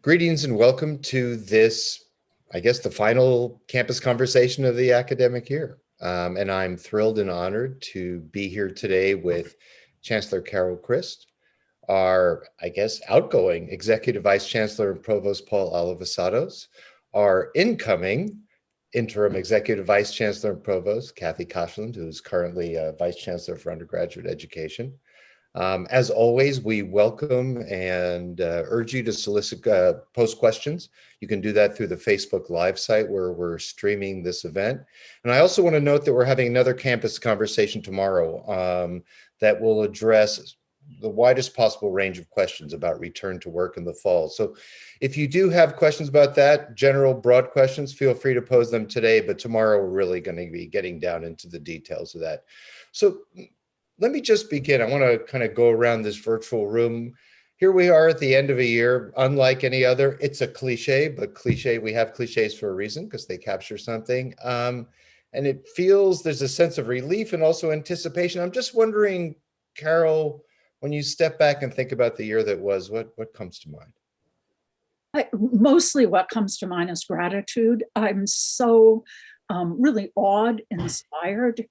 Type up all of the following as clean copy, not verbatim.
Greetings and welcome to this, I guess, the final campus conversation of the academic year. And I'm thrilled and honored to be here today with Chancellor Carol Christ, our, I guess, outgoing Executive Vice Chancellor and Provost Paul Alivisatos, our incoming interim Executive Vice Chancellor and Provost Cathy Koshland, who's currently Vice Chancellor for Undergraduate Education. As always, we welcome and urge you to solicit, post questions. You can do that through the Facebook Live site where we're streaming this event. And I also want to note that we're having another campus conversation tomorrow that will address the widest possible range of questions about return to work in the fall. So if you do have questions about that, general broad questions, feel free to pose them today, but tomorrow we're really going to be getting down into the details of that. So let me just begin. I want to kind of go around this virtual room. Here we are at the end of a year, unlike any other. It's a cliche, but we have cliches for a reason because they capture something. And it feels there's a sense of relief and also anticipation. I'm just wondering, Carol, when you step back and think about the year that was, what comes to mind? Mostly what comes to mind is gratitude. I'm so really awed, inspired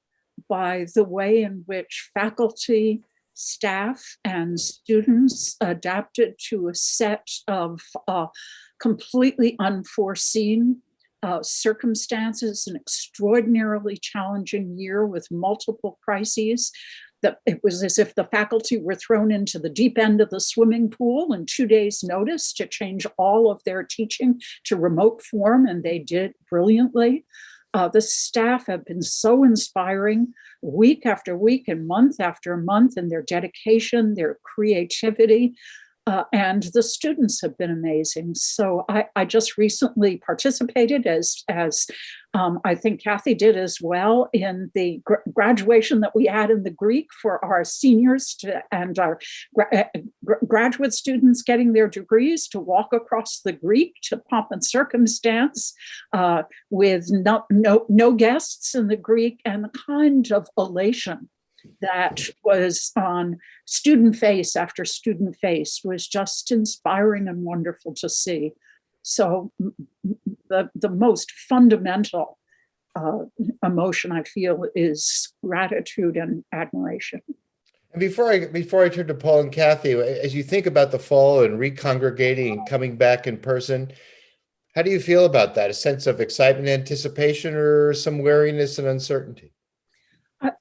by the way in which faculty, staff, and students adapted to a set of completely unforeseen circumstances, an extraordinarily challenging year with multiple crises. That it was as if the faculty were thrown into the deep end of the swimming pool in 2 days' notice to change all of their teaching to remote form, and they did brilliantly. The staff have been so inspiring week after week and month after month in their dedication, their creativity, and the students have been amazing. So I just recently participated, as I think Cathy did as well, in the graduation that we had in the Greek for our seniors and our graduate students getting their degrees to walk across the Greek to pomp and circumstance with no guests in the Greek, and the kind of elation that was on student face after student face was just inspiring and wonderful to see. So the most fundamental emotion I feel is gratitude and admiration. And before I turn to Paul and Cathy, as you think about the fall and recongregating and coming back in person, how do you feel about that? A sense of excitement, anticipation, or some wariness and uncertainty?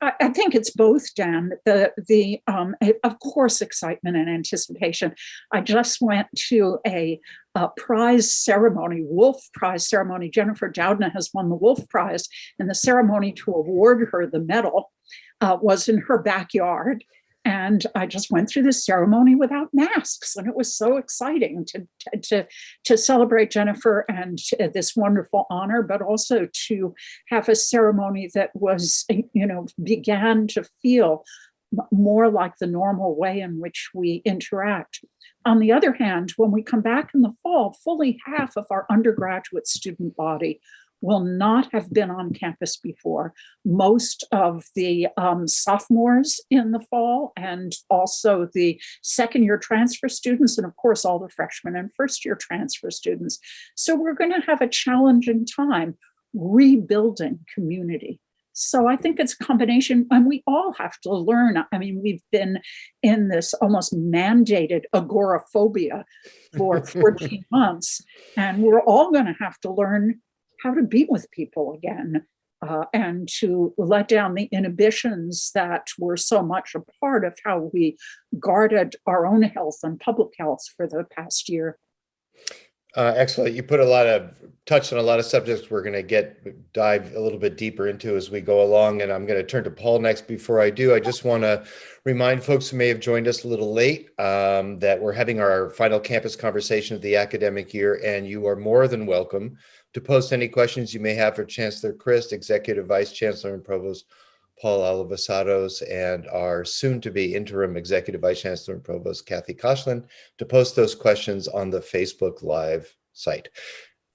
I think it's both, Dan. Of course, excitement and anticipation. I just went to a prize ceremony, Wolf Prize ceremony. Jennifer Doudna has won the Wolf Prize, and the ceremony to award her the medal was in her backyard. And I just went through the ceremony without masks, and it was so exciting to celebrate Jennifer and this wonderful honor, but also to have a ceremony that was, began to feel more like the normal way in which we interact. On the other hand, when we come back in the fall, fully half of our undergraduate student body will not have been on campus before. Most of the sophomores in the fall, and also the second-year transfer students, and of course all the freshmen and first-year transfer students. So we're going to have a challenging time rebuilding community. So I think it's a combination, and we all have to learn. I mean, we've been in this almost mandated agoraphobia for 14 months, and we're all going to have to learn how to be with people again, and to let down the inhibitions that were so much a part of how we guarded our own health and public health for the past year. Excellent. You touched on a lot of subjects we're going to dive a little bit deeper into as we go along. And I'm going to turn to Paul next. Before I do, I just want to remind folks who may have joined us a little late that we're having our final campus conversation of the academic year, and you are more than welcome to post any questions you may have for Chancellor Christ, Executive Vice Chancellor and Provost Paul Alivisatos, and our soon-to-be interim Executive Vice Chancellor and Provost Cathy Koshland, to post those questions on the Facebook Live site.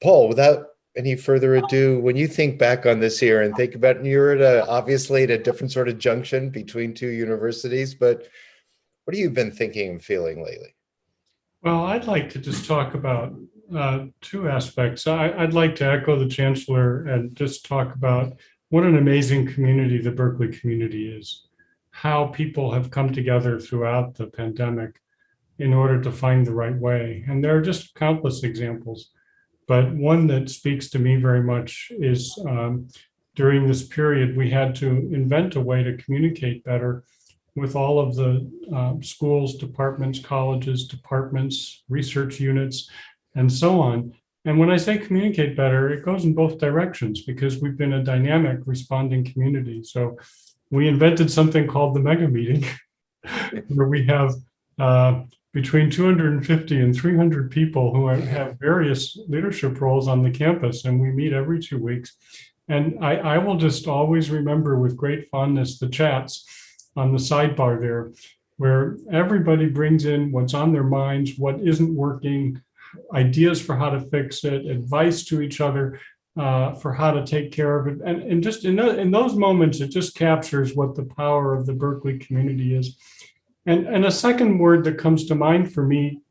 Paul, without any further ado, when you think back on this year and think about, you're obviously at a different sort of junction between two universities, but what have you been thinking and feeling lately? Well, I'd like to just talk about two aspects. I'd like to echo the Chancellor and just talk about what an amazing community the Berkeley community is, how people have come together throughout the pandemic in order to find the right way. And there are just countless examples. But one that speaks to me very much is during this period, we had to invent a way to communicate better with all of the schools, departments, colleges, departments, research units, and so on. And when I say communicate better, it goes in both directions because we've been a dynamic responding community. So we invented something called the mega meeting, where we have between 250 and 300 people who have various leadership roles on the campus, and we meet every 2 weeks. And I will just always remember with great fondness the chats on the sidebar there, where everybody brings in what's on their minds, what isn't working, ideas for how to fix it, advice to each other for how to take care of it. And just in those moments, it just captures what the power of the Berkeley community is. And a second word that comes to mind for me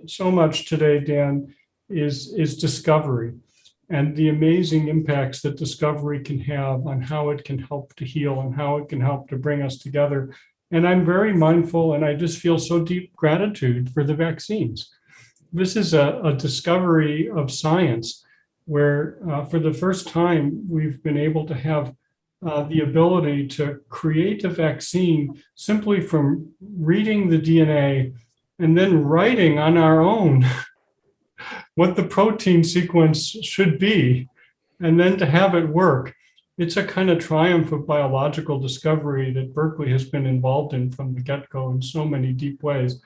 so much today, Dan, is discovery and the amazing impacts that discovery can have on how it can help to heal and how it can help to bring us together. And I'm very mindful, and I just feel so deep gratitude for the vaccines. This is a discovery of science where for the first time, we've been able to have the ability to create a vaccine simply from reading the DNA and then writing on our own what the protein sequence should be, and then to have it work. It's a kind of triumph of biological discovery that Berkeley has been involved in from the get-go in so many deep ways.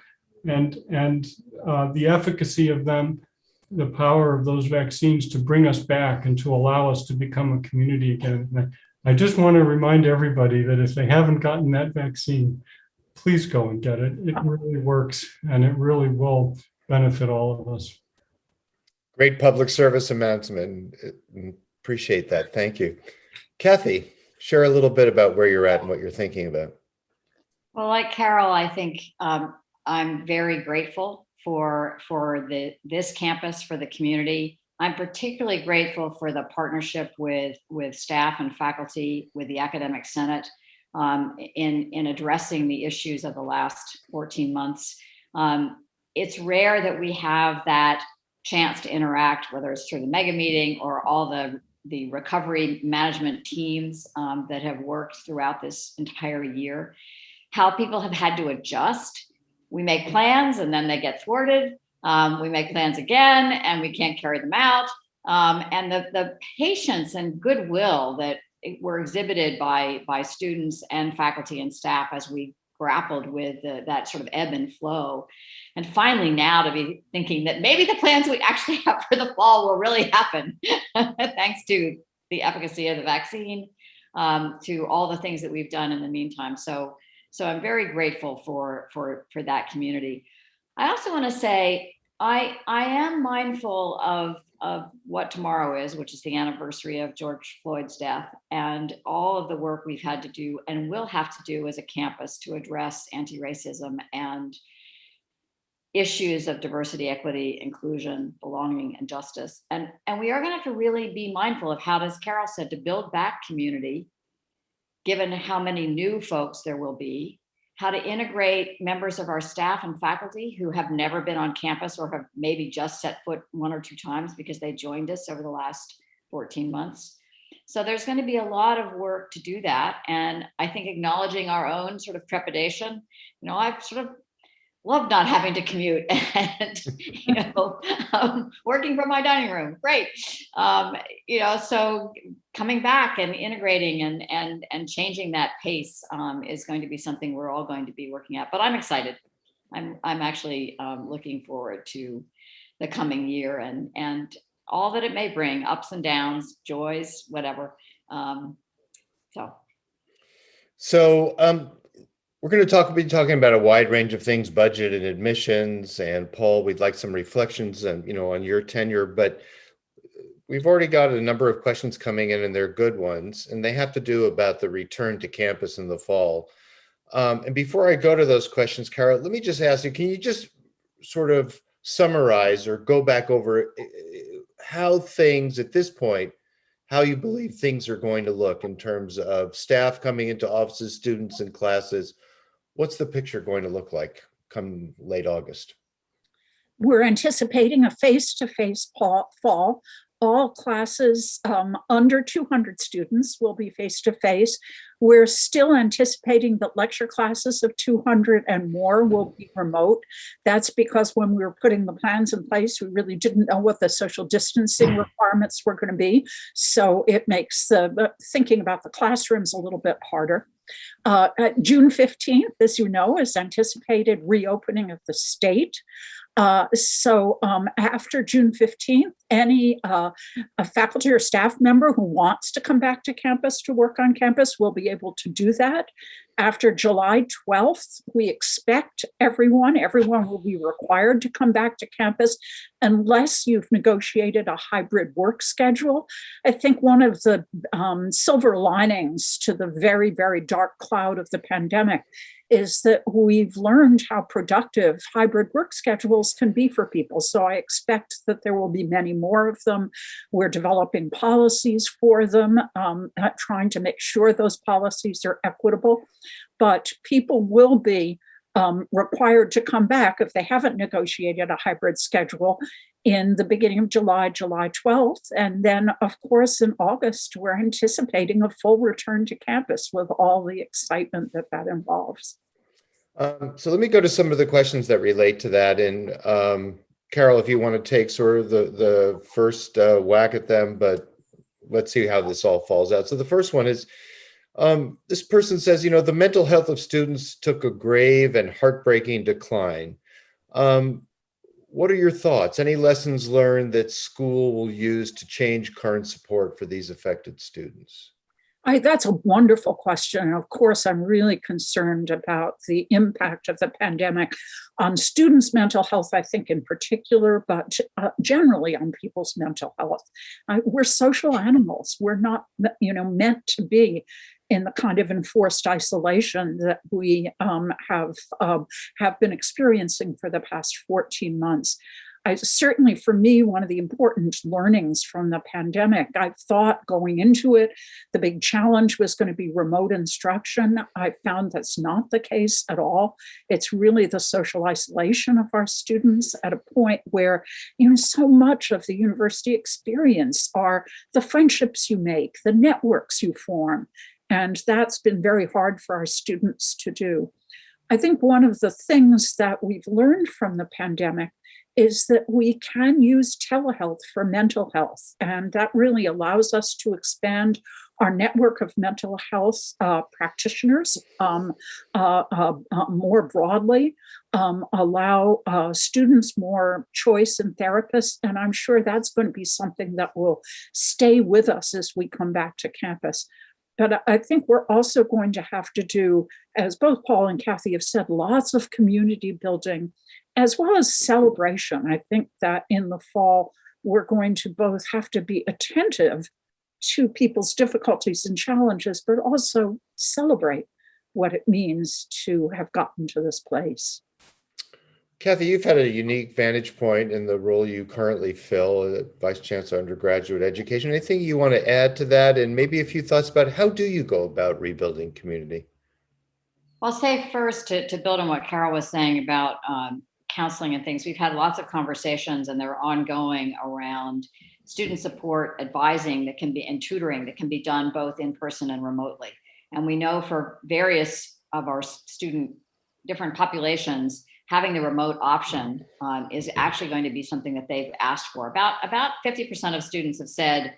And the efficacy of them, the power of those vaccines to bring us back and to allow us to become a community again. And I just want to remind everybody that if they haven't gotten that vaccine, please go and get it. It really works, and it really will benefit all of us. Great public service announcement. Appreciate that. Thank you. Kathy, share a little bit about where you're at and what you're thinking about. Well, like Carol, I think I'm very grateful for this campus, for the community. I'm particularly grateful for the partnership with staff and faculty, with the Academic Senate in addressing the issues of the last 14 months. It's rare that we have that chance to interact, whether it's through the mega meeting or all the recovery management teams that have worked throughout this entire year, how people have had to adjust. We make plans and then they get thwarted. We make plans again and we can't carry them out. And the patience and goodwill that were exhibited by students and faculty and staff as we grappled with that sort of ebb and flow. And finally now to be thinking that maybe the plans we actually have for the fall will really happen, thanks to the efficacy of the vaccine, to all the things that we've done in the meantime. So I'm very grateful for that community. I also want to say, I am mindful of what tomorrow is, which is the anniversary of George Floyd's death, and all of the work we've had to do and will have to do as a campus to address anti-racism and issues of diversity, equity, inclusion, belonging, and justice. And we are going to have to really be mindful of how, as Carol said, to build back community, given how many new folks there will be, how to integrate members of our staff and faculty who have never been on campus or have maybe just set foot one or two times because they joined us over the last 14 months. So there's going to be a lot of work to do that. And I think acknowledging our own sort of trepidation, I've sort of loved not having to commute and, working from my dining room. Great. So coming back and integrating and changing that pace is going to be something we're all going to be working at. But I'm excited. I'm actually looking forward to the coming year and all that it may bring, ups and downs, joys, whatever. We're going to be talking about a wide range of things, budget and admissions. And Paul, we'd like some reflections on your tenure, but we've already got a number of questions coming in, and they're good ones, and they have to do about the return to campus in the fall. And before I go to those questions, Carol, let me just ask you, can you just sort of summarize or go back over how things at this point, how you believe things are going to look in terms of staff coming into offices, students in classes? What's the picture going to look like come late August? We're anticipating a face-to-face fall. All classes under 200 students will be face-to-face. We're still anticipating that lecture classes of 200 and more will be remote. That's because when we were putting the plans in place, we really didn't know what the social distancing requirements were going to be. So it makes thinking about the classrooms a little bit harder. June 15th, as you know, is anticipated reopening of the state. So after June 15th, any a faculty or staff member who wants to come back to campus to work on campus will be able to do that. After July 12th, we expect everyone will be required to come back to campus unless you've negotiated a hybrid work schedule. I think one of the silver linings to the very, very dark cloud of the pandemic is that we've learned how productive hybrid work schedules can be for people. So I expect that there will be many more of them. We're developing policies for them, trying to make sure those policies are equitable. But people will be required to come back if they haven't negotiated a hybrid schedule in the beginning of July 12th. And then, of course, in August, we're anticipating a full return to campus with all the excitement that involves. So let me go to some of the questions that relate to that. And Carol, if you want to take sort of the first whack at them, but let's see how this all falls out. So the first one is, this person says, the mental health of students took a grave and heartbreaking decline. What are your thoughts? Any lessons learned that school will use to change current support for these affected students? That's a wonderful question. And of course, I'm really concerned about the impact of the pandemic on students' mental health, I think in particular, but generally on people's mental health. We're social animals. We're not, meant to be in the kind of enforced isolation that we have been experiencing for the past 14 months. Certainly for me, one of the important learnings from the pandemic, I thought going into it, the big challenge was going to be remote instruction. I found that's not the case at all. It's really the social isolation of our students at a point where, so much of the university experience are the friendships you make, the networks you form. And that's been very hard for our students to do. I think one of the things that we've learned from the pandemic is that we can use telehealth for mental health. And that really allows us to expand our network of mental health practitioners more broadly, allow students more choice in therapists. And I'm sure that's going to be something that will stay with us as we come back to campus. But I think we're also going to have to do, as both Paul and Kathy have said, lots of community building, as well as celebration. I think that in the fall, we're going to both have to be attentive to people's difficulties and challenges, but also celebrate what it means to have gotten to this place. Kathy, you've had a unique vantage point in the role you currently fill, Vice Chancellor Undergraduate Education. Anything you want to add to that? And maybe a few thoughts about how do you go about rebuilding community? I'll say first to build on what Carol was saying about counseling and things. We've had lots of conversations and they're ongoing around student support, advising and tutoring that can be done both in person and remotely. And we know for various of our different populations, having the remote option is actually going to be something that they've asked for. About 50% of students have said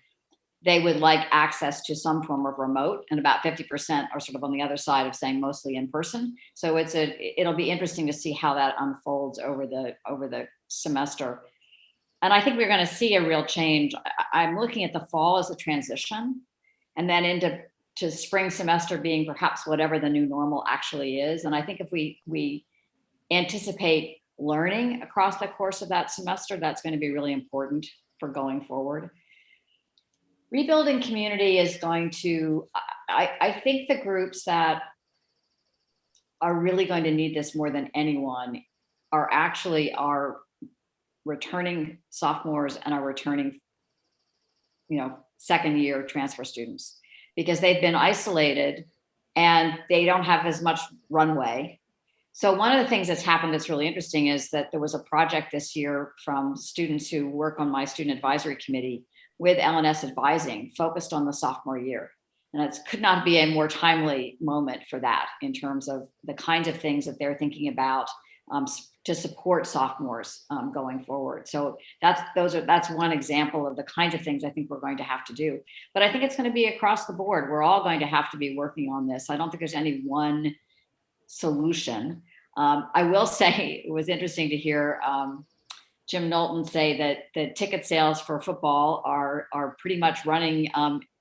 they would like access to some form of remote, and about 50% are sort of on the other side of saying mostly in person. So it'll be interesting to see how that unfolds over the semester. And I think we're going to see a real change. I'm looking at the fall as a transition, and then into spring semester being perhaps whatever the new normal actually is. And I think if we anticipate learning across the course of that semester, that's going to be really important for going forward. Rebuilding community is going to, I think the groups that are really going to need this more than anyone are actually our returning sophomores and our returning, second year transfer students, because they've been isolated and they don't have as much runway. So one of the things that's happened that's really interesting is that there was a project this year from students who work on my student advisory committee with LNS advising, focused on the sophomore year. And it could not be a more timely moment for that in terms of the kinds of things that they're thinking about to support sophomores going forward. So that's one example of the kinds of things I think we're going to have to do. But I think it's going to be across the board. We're all going to have to be working on this. I don't think there's any one solution. I will say it was interesting to hear Jim Knowlton say that the ticket sales for football are pretty much running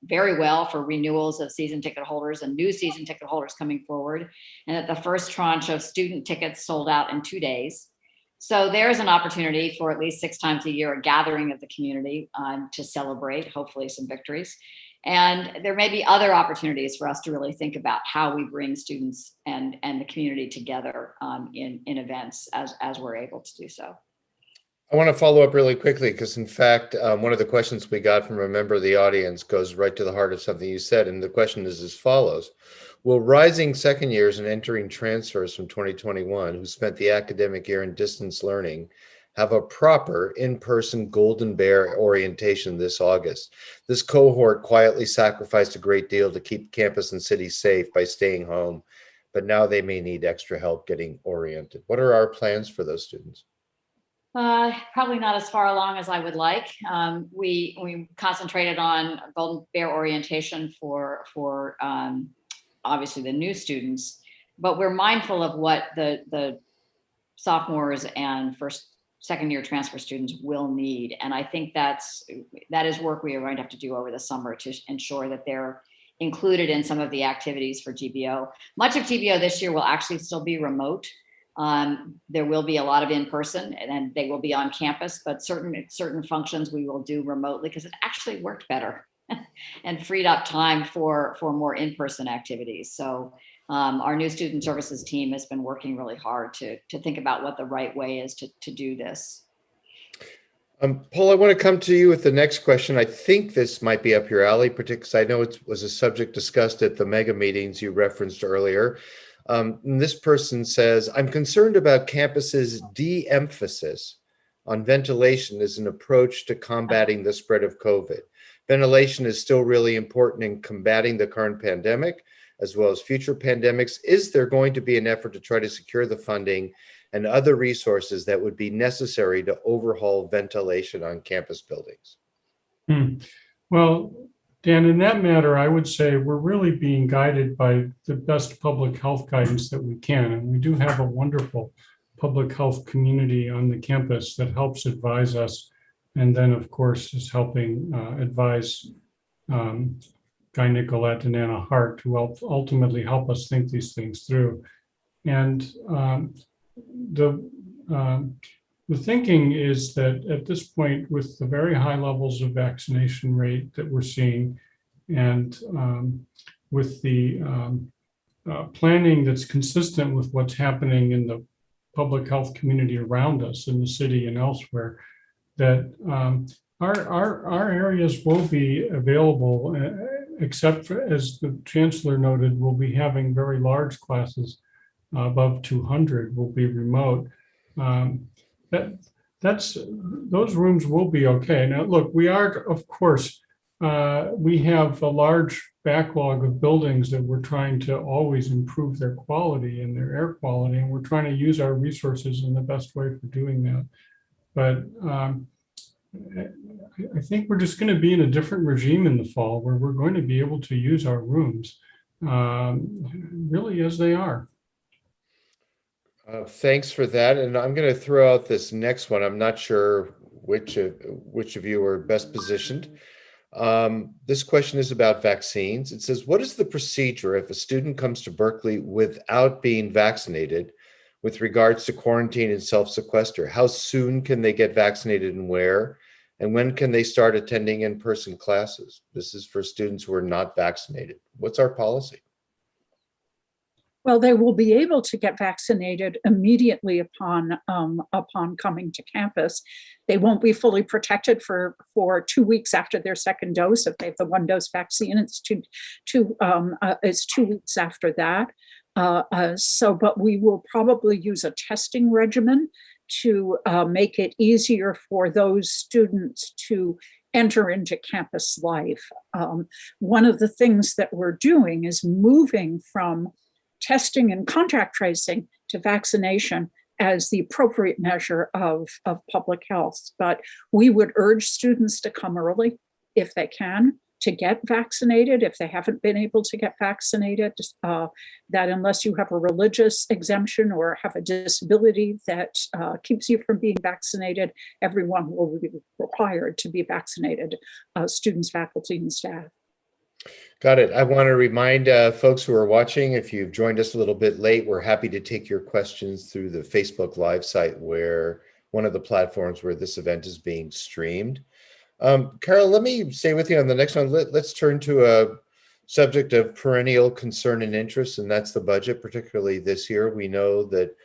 very well for renewals of season ticket holders and new season ticket holders coming forward, and that the first tranche of student tickets sold out in 2 days. So there's an opportunity for at least 6 times a year, a gathering of the community to celebrate, hopefully some victories. And there may be other opportunities for us to really think about how we bring students and the community together in events as we're able to do so. I want to follow up really quickly because, in fact, one of the questions we got from a member of the audience goes right to the heart of something you said. And the question is as follows. Will rising second years and entering transfers from 2021 who spent the academic year in distance learning have a proper in-person Golden Bear orientation this August? This cohort quietly sacrificed a great deal to keep campus and city safe by staying home, but now they may need extra help getting oriented. What are our plans for those students? Probably not as far along as I would like. We concentrated on Golden Bear orientation for obviously the new students, but we're mindful of what the sophomores and second year transfer students will need. And I think that is work we are going to have to do over the summer to ensure that they're included in some of the activities for GBO. Much of GBO this year will actually still be remote. There will be a lot of in-person and they will be on campus, but certain functions we will do remotely because it actually worked better and freed up time for more in-person activities. So our new student services team has been working really hard to think about what the right way is to do this. Paul, I want to come to you with the next question. I think this might be up your alley, particularly because I know it was a subject discussed at the mega meetings you referenced earlier. This person says, I'm concerned about campuses' de-emphasis on ventilation as an approach to combating the spread of COVID. Ventilation is still really important in combating the current pandemic, as well as future pandemics. Is there going to be an effort to try to secure the funding and other resources that would be necessary to overhaul ventilation on campus buildings? Well, Dan, in that matter, I would say we're really being guided by the best public health guidance that we can. And we do have a wonderful public health community on the campus that helps advise us. And then, of course, is helping advise Guy Nicolette and Anna Hart, who ultimately help us think these things through. And the thinking is that at this point, with the very high levels of vaccination rate that we're seeing, and with the planning that's consistent with what's happening in the public health community around us in the city and elsewhere, that our areas will be available, except for, as the Chancellor noted, we'll be having very large classes above 200 will be remote. Those rooms will be okay. Now, look, we are, of course, we have a large backlog of buildings that we're trying to always improve their quality and their air quality, and we're trying to use our resources in the best way for doing that. But I think we're just going to be in a different regime in the fall where we're going to be able to use our rooms really as they are. Thanks for that. And I'm going to throw out this next one. I'm not sure which of you are best positioned. This question is about vaccines. It says, what is the procedure if a student comes to Berkeley without being vaccinated with regards to quarantine and self-sequester? How soon can they get vaccinated and where? And when can they start attending in-person classes? This is for students who are not vaccinated. What's our policy? Well, they will be able to get vaccinated immediately upon coming to campus. They won't be fully protected for 2 weeks after their second dose. If they have the 1-dose vaccine, it's 2 weeks after that. But we will probably use a testing regimen to make it easier for those students to enter into campus life. One of the things that we're doing is moving from testing and contact tracing to vaccination as the appropriate measure of public health. But we would urge students to come early if they can to get vaccinated, if they haven't been able to get vaccinated, that unless you have a religious exemption or have a disability that keeps you from being vaccinated, everyone will be required to be vaccinated, students, faculty, and staff. Got it. I want to remind folks who are watching, if you've joined us a little bit late, we're happy to take your questions through the Facebook Live site, where one of the platforms where this event is being streamed. Carol, let me stay with you on the next one. Let's turn to a subject of perennial concern and interest, and that's the budget, particularly this year. We know that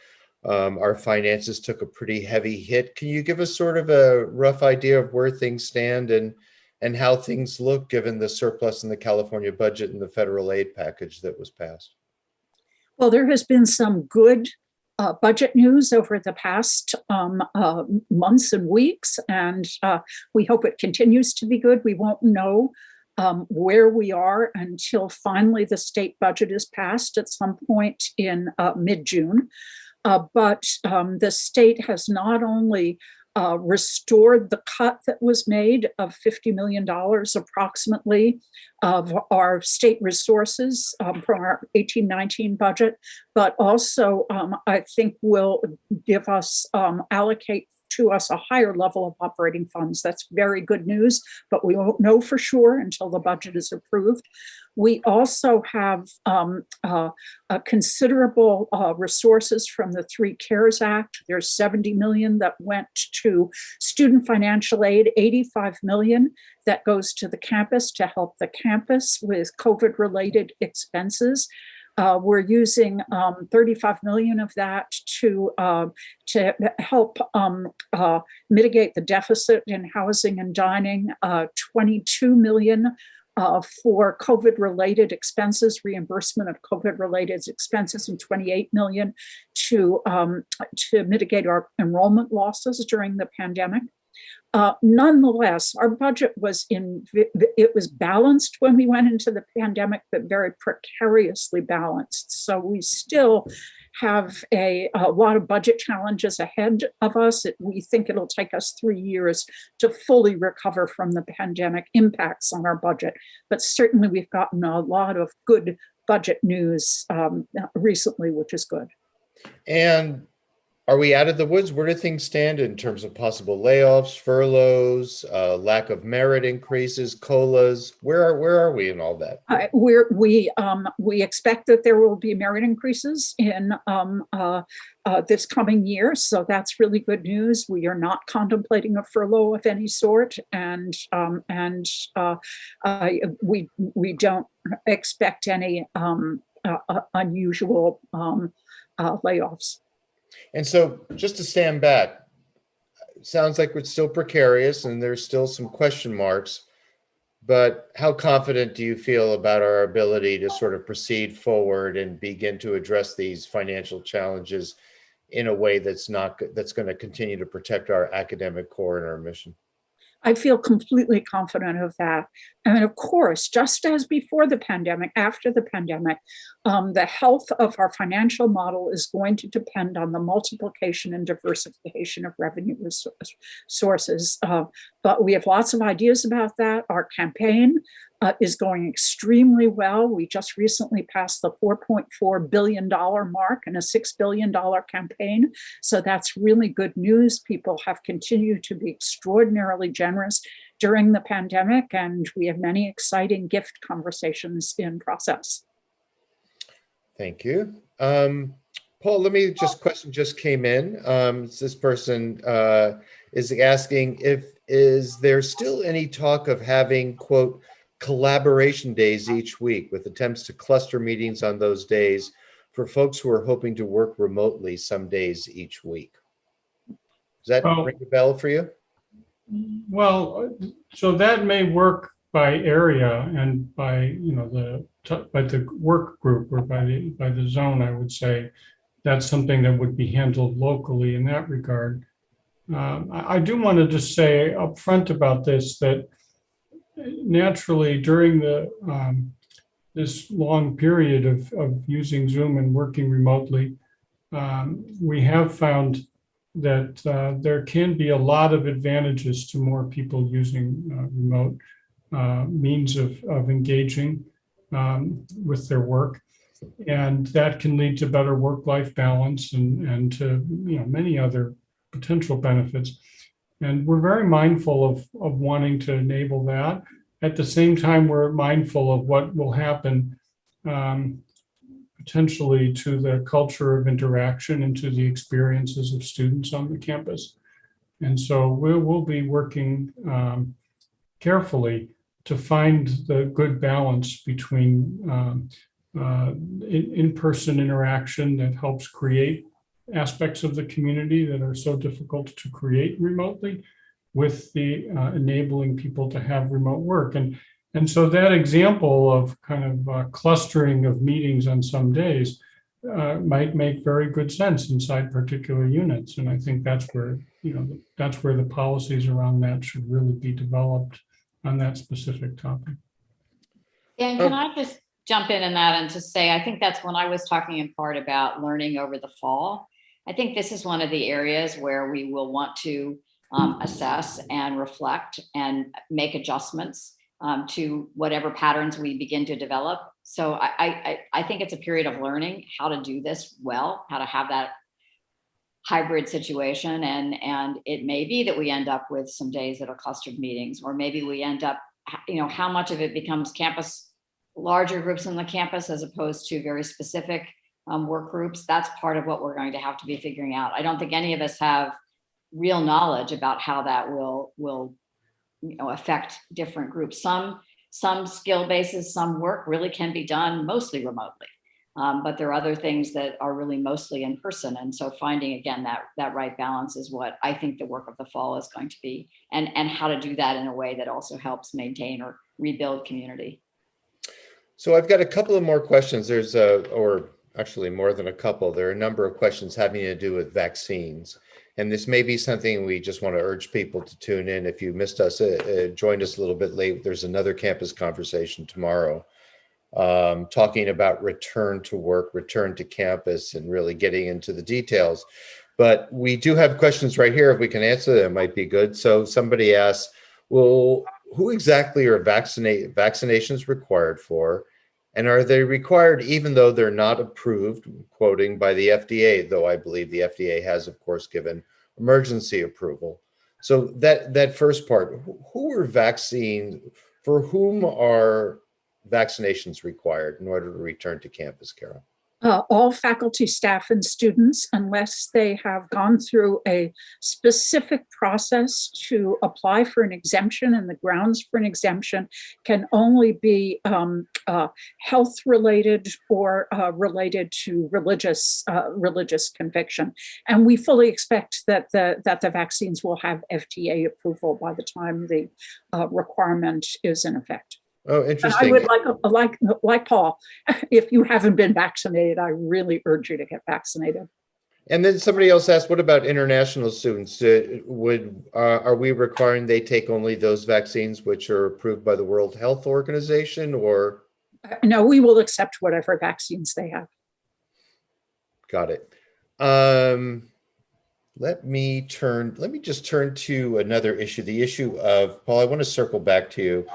our finances took a pretty heavy hit. Can you give us sort of a rough idea of where things stand and how things look given the surplus in the California budget and the federal aid package that was passed? Well, there has been some good budget news over the past months and weeks, and we hope it continues to be good. We won't know where we are until finally the state budget is passed at some point in mid-June. But the state has not only restored the cut that was made of $50 million approximately of our state resources from our 18-19 budget, but also I think will give us, allocate to us a higher level of operating funds. That's very good news, but we won't know for sure until the budget is approved. We also have considerable resources from the 3 CARES Act. There's 70 million that went to student financial aid, 85 million that goes to the campus to help the campus with COVID-related expenses. We're using 35 million of that to help mitigate the deficit in housing and dining, 22 million for COVID-related expenses, reimbursement of COVID-related expenses, and 28 million to mitigate our enrollment losses during the pandemic. Nonetheless, our budget was balanced when we went into the pandemic, but very precariously balanced. So we still have a lot of budget challenges ahead of us. We think it'll take us 3 years to fully recover from the pandemic impacts on our budget. But certainly we've gotten a lot of good budget news recently, which is good. And are we out of the woods? Where do things stand in terms of possible layoffs, furloughs, lack of merit increases, COLAs? Where are we in all that? We expect that there will be merit increases in this coming year, so that's really good news. We are not contemplating a furlough of any sort, and we don't expect any unusual layoffs. And so just to stand back, it sounds like it's still precarious and there's still some question marks, but how confident do you feel about our ability to sort of proceed forward and begin to address these financial challenges in a way that's going to continue to protect our academic core and our mission? I feel completely confident of that. And of course, just as before the pandemic, after the pandemic, the health of our financial model is going to depend on the multiplication and diversification of revenue sources. But we have lots of ideas about that. Our campaign is going extremely well. We just recently passed the $4.4 billion mark in a $6 billion campaign. So that's really good news. People have continued to be extraordinarily generous during the pandemic, and we have many exciting gift conversations in process. Thank you. Paul, question just came in. This person is asking is there still any talk of having, quote, collaboration days each week with attempts to cluster meetings on those days for folks who are hoping to work remotely some days each week. Does that ring a bell for you? Well, so that may work by area and by the work group or by the zone. I would say that's something that would be handled locally in that regard. I do want to just say up front about this that naturally during this long period of using Zoom and working remotely, we have found that there can be a lot of advantages to more people using remote means of engaging with their work. And that can lead to better work-life balance and to many other potential benefits. And we're very mindful of wanting to enable that. At the same time, we're mindful of what will happen potentially to the culture of interaction and to the experiences of students on the campus. And so we'll be working carefully to find the good balance between in-person interaction that helps create aspects of the community that are so difficult to create remotely, with the enabling people to have remote work. And so that example of kind of clustering of meetings on some days might make very good sense inside particular units. And I think that's where the policies around that should really be developed on that specific topic. And can I just jump in that and just say, I think that's when I was talking in part about learning over the fall. I think this is one of the areas where we will want to assess and reflect and make adjustments to whatever patterns we begin to develop. So I think it's a period of learning how to do this well, how to have that hybrid situation. And it may be that we end up with some days that are clustered meetings, or maybe we end up, how much of it becomes campus, larger groups on the campus as opposed to very specific work groups. That's part of what we're going to have to be figuring out. I don't think any of us have real knowledge about how that will affect different groups. Some skill bases, some work really can be done mostly remotely, but there are other things that are really mostly in person. And so finding again that right balance is what I think the work of the fall is going to be, and how to do that in a way that also helps maintain or rebuild community. So I've got a couple of more questions. Or actually more than a couple. There are a number of questions having to do with vaccines. And this may be something we just want to urge people to tune in. If you missed us, joined us a little bit late, there's another campus conversation tomorrow talking about return to work, return to campus, and really getting into the details. But we do have questions right here. If we can answer them, might be good. So somebody asks, well, who exactly are vaccinations required for? And are they required even though they're not approved, quoting, by the FDA, though I believe the FDA has, of course, given emergency approval. So that first part, who are vaccines, for whom are vaccinations required in order to return to campus, Carol? All faculty, staff, and students, unless they have gone through a specific process to apply for an exemption, and the grounds for an exemption can only be health-related or related to religious conviction. And we fully expect that the vaccines will have FDA approval by the time the requirement is in effect. Oh, interesting. I would like Paul, if you haven't been vaccinated, I really urge you to get vaccinated. And then somebody else asked, what about international students? Are we requiring they take only those vaccines which are approved by the World Health Organization, or? No, we will accept whatever vaccines they have. Got it. Let me just turn to another issue, the issue of, Paul, I want to circle back to you.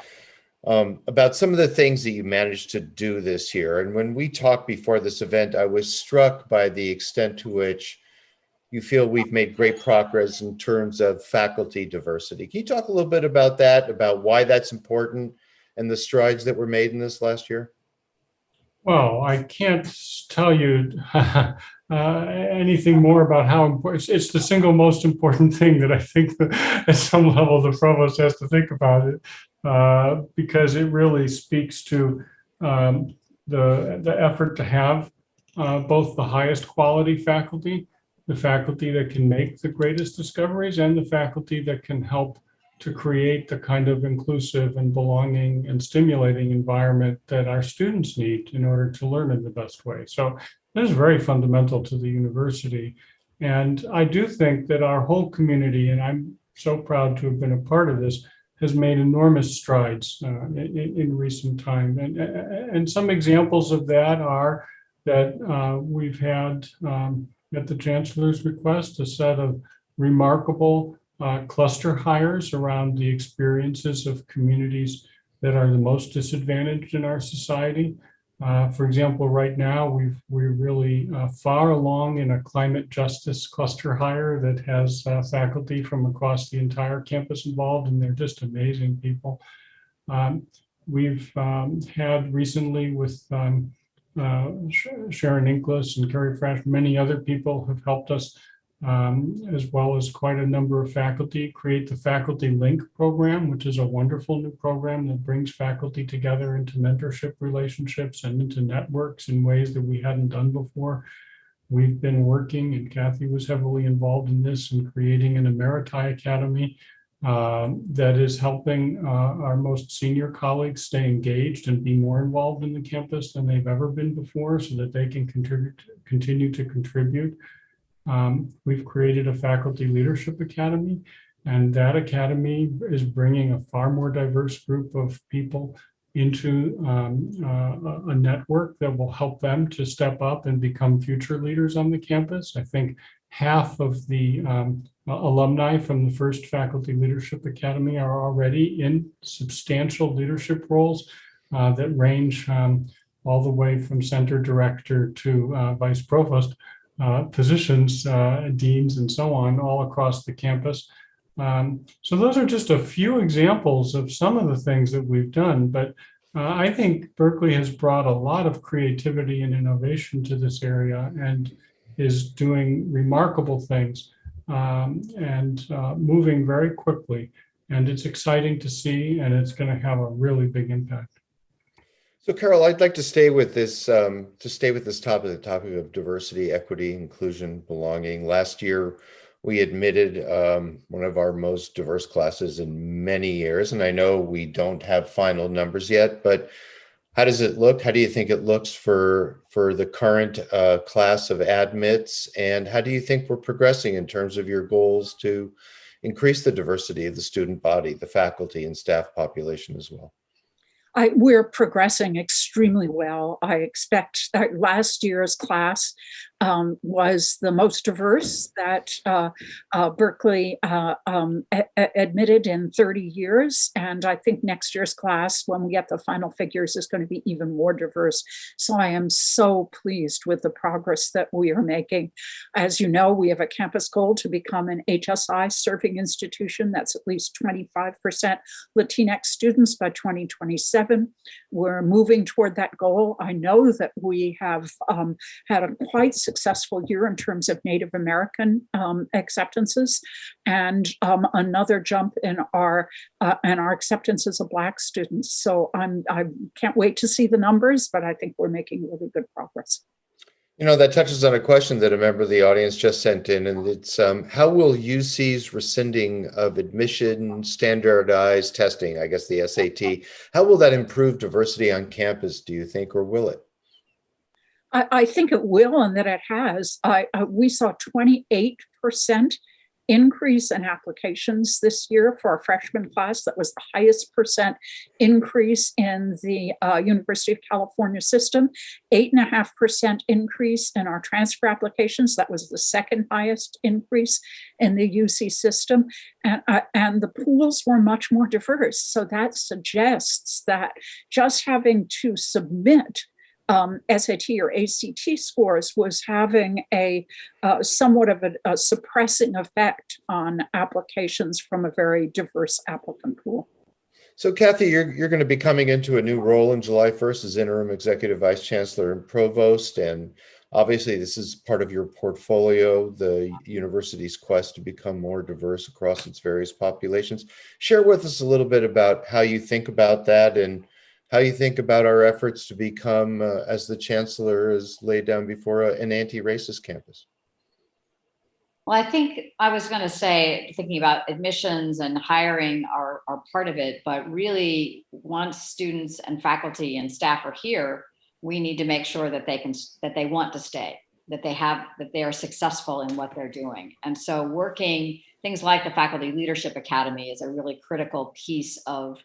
About some of the things that you managed to do this year. And when we talked before this event, I was struck by the extent to which you feel we've made great progress in terms of faculty diversity. Can you talk a little bit about that, about why that's important and the strides that were made in this last year? Well, I can't tell you anything more about how important. It's the single most important thing that I think that at some level the provost has to think about it, because it really speaks to the effort to have both the highest quality faculty, the faculty that can make the greatest discoveries, and the faculty that can help to create the kind of inclusive and belonging and stimulating environment that our students need in order to learn in the best way. So that is very fundamental to the university. And I do think that our whole community, and I'm so proud to have been a part of this, has made enormous strides in recent time. And some examples of that are that we've had, at the Chancellor's request, a set of remarkable cluster hires around the experiences of communities that are the most disadvantaged in our society. For example, right now, we're really far along in a climate justice cluster hire that has faculty from across the entire campus involved, and they're just amazing people. We've had recently with Sharon Inglis and Carrie Fresh, many other people have helped us, as well as quite a number of faculty, create the Faculty Link program, which is a wonderful new program that brings faculty together into mentorship relationships and into networks in ways that we hadn't done before. We've been working, and Kathy was heavily involved in this, in creating an Emeriti Academy that is helping our most senior colleagues stay engaged and be more involved in the campus than they've ever been before, so that they can continue to contribute. We've created a Faculty Leadership Academy, and that academy is bringing a far more diverse group of people into a network that will help them to step up and become future leaders on the campus. I think half of the alumni from the first Faculty Leadership Academy are already in substantial leadership roles that range all the way from center director to vice provost positions, deans, and so on, all across the campus. So those are just a few examples of some of the things that we've done, but I think Berkeley has brought a lot of creativity and innovation to this area and is doing remarkable things and moving very quickly. And it's exciting to see, and it's going to have a really big impact. So, Carol, I'd like to stay with this topic, the topic of diversity, equity, inclusion, belonging. Last year, we admitted one of our most diverse classes in many years, and I know we don't have final numbers yet, but how does it look? How do you think it looks for the current class of admits, and how do you think we're progressing in terms of your goals to increase the diversity of the student body, the faculty and staff population as well? We're progressing extremely well. I expect last year's class was the most diverse that Berkeley admitted in 30 years. And I think next year's class, when we get the final figures, is going to be even more diverse. So I am so pleased with the progress that we are making. As you know, we have a campus goal to become an HSI serving institution that's at least 25% Latinx students by 2027. We're moving toward that goal. I know that we have had a quite successful year in terms of Native American acceptances, and another jump in our acceptances of Black students. So I can't wait to see the numbers, but I think we're making really good progress. You know, that touches on a question that a member of the audience just sent in, and it's how will UC's rescinding of admission standardized testing, I guess the SAT, how will that improve diversity on campus, do you think, or will it? I think it will, and that it has. We saw 28% increase in applications this year for our freshman class. That was the highest percent increase in the University of California system. 8.5% increase in our transfer applications. That was the second highest increase in the UC system. And the pools were much more diverse. So that suggests that just having to submit SAT or ACT scores was having a somewhat of a suppressing effect on applications from a very diverse applicant pool. So Kathy, you're going to be coming into a new role in July 1st as interim executive vice chancellor and provost. And obviously this is part of your portfolio, the university's quest to become more diverse across its various populations. Share with us a little bit about how you think about that and how you think about our efforts to become, as the Chancellor has laid down before, an anti-racist campus. Well, I think I was going to say, thinking about admissions and hiring are part of it, but really once students and faculty and staff are here, we need to make sure that they want to stay, that they are successful in what they're doing. And so working things like the Faculty Leadership Academy is a really critical piece of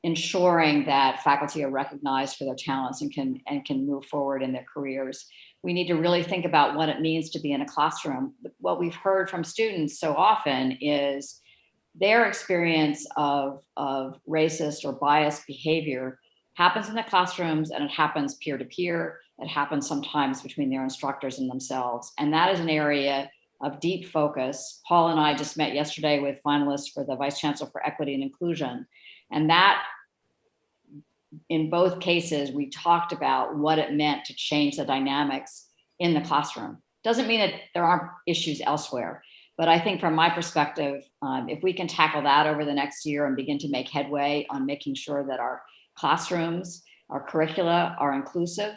ensuring that faculty are recognized for their talents and can move forward in their careers. We need to really think about what it means to be in a classroom. What we've heard from students so often is their experience of racist or biased behavior happens in the classrooms, and it happens peer to peer. It happens sometimes between their instructors and themselves. And that is an area of deep focus. Paul and I just met yesterday with finalists for the Vice Chancellor for Equity and Inclusion. And that, in both cases, we talked about what it meant to change the dynamics in the classroom. Doesn't mean that there aren't issues elsewhere, but I think from my perspective, if we can tackle that over the next year and begin to make headway on making sure that our classrooms, our curricula are inclusive,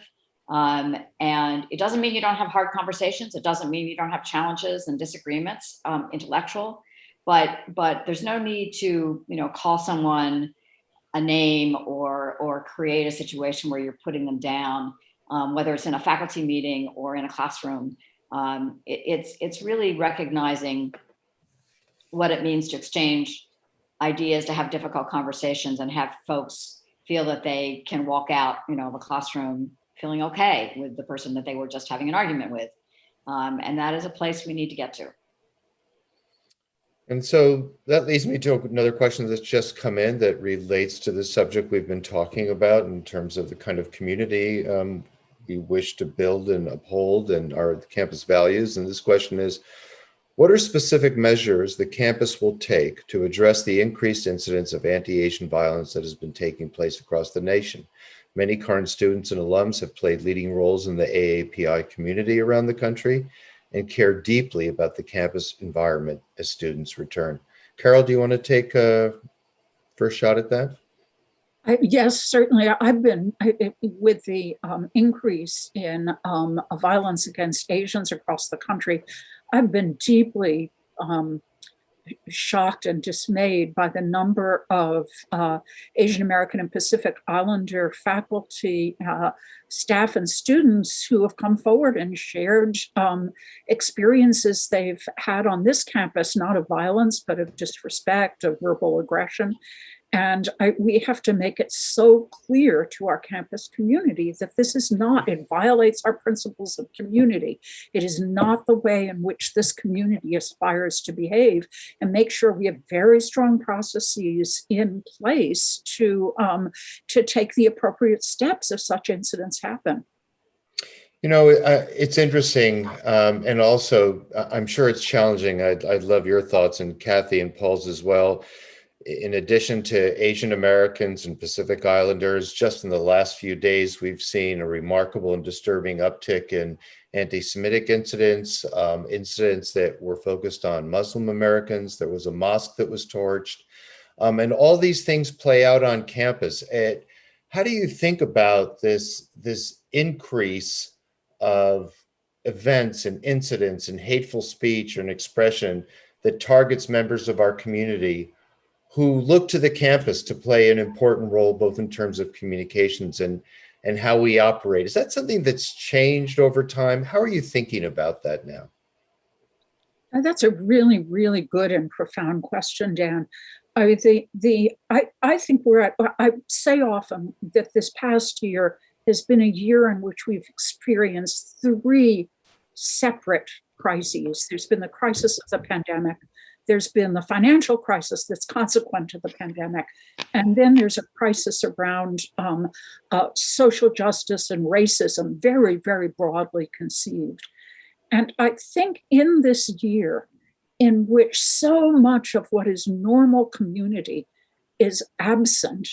and it doesn't mean you don't have hard conversations. It doesn't mean you don't have challenges and disagreements, intellectual, but there's no need to, call someone a name or create a situation where you're putting them down, whether it's in a faculty meeting or in a classroom. It's really recognizing what it means to exchange ideas, to have difficult conversations, and have folks feel that they can walk out, of a classroom feeling okay with the person that they were just having an argument with. And that is a place we need to get to. And so that leads me to another question that's just come in that relates to the subject we've been talking about in terms of the kind of community we wish to build and uphold and our campus values. And this question is, what are specific measures the campus will take to address the increased incidence of anti-Asian violence that has been taking place across the nation? Many current students and alums have played leading roles in the AAPI community around the country and care deeply about the campus environment as students return. Carol, do you want to take a first shot at that? Yes, certainly. I've been with the increase in violence against Asians across the country. I've been deeply shocked and dismayed by the number of Asian American and Pacific Islander faculty, staff, and students who have come forward and shared experiences they've had on this campus, not of violence, but of disrespect, of verbal aggression. And we have to make it so clear to our campus community that this is not, it violates our principles of community. It is not the way in which this community aspires to behave, and make sure we have very strong processes in place to take the appropriate steps if such incidents happen. It's interesting, and also I'm sure it's challenging. I'd love your thoughts, and Kathy and Paul's as well. In addition to Asian Americans and Pacific Islanders, just in the last few days, we've seen a remarkable and disturbing uptick in anti-Semitic incidents, incidents that were focused on Muslim Americans. There was a mosque that was torched, and all these things play out on campus. How do you think about this increase of events and incidents and hateful speech and expression that targets members of our community who look to the campus to play an important role, both in terms of communications and how we operate? Is that something that's changed over time? How are you thinking about that now? That's a really, really good and profound question, Dan. I think I say often that this past year has been a year in which we've experienced three separate crises. There's been the crisis of the pandemic. There's been the financial crisis that's consequent to the pandemic. And then there's a crisis around social justice and racism, very, very broadly conceived. And I think in this year, in which so much of what is normal community is absent,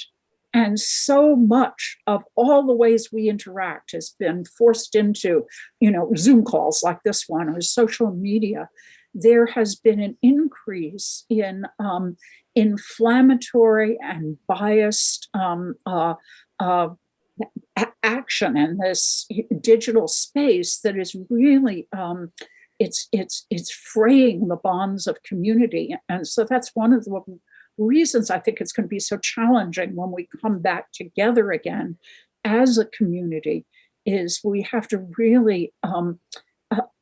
and so much of all the ways we interact has been forced into, Zoom calls like this one or social media, there has been an increase in inflammatory and biased action in this digital space that is really it's fraying the bonds of community. And so that's one of the reasons I think it's going to be so challenging when we come back together again as a community, is we have to really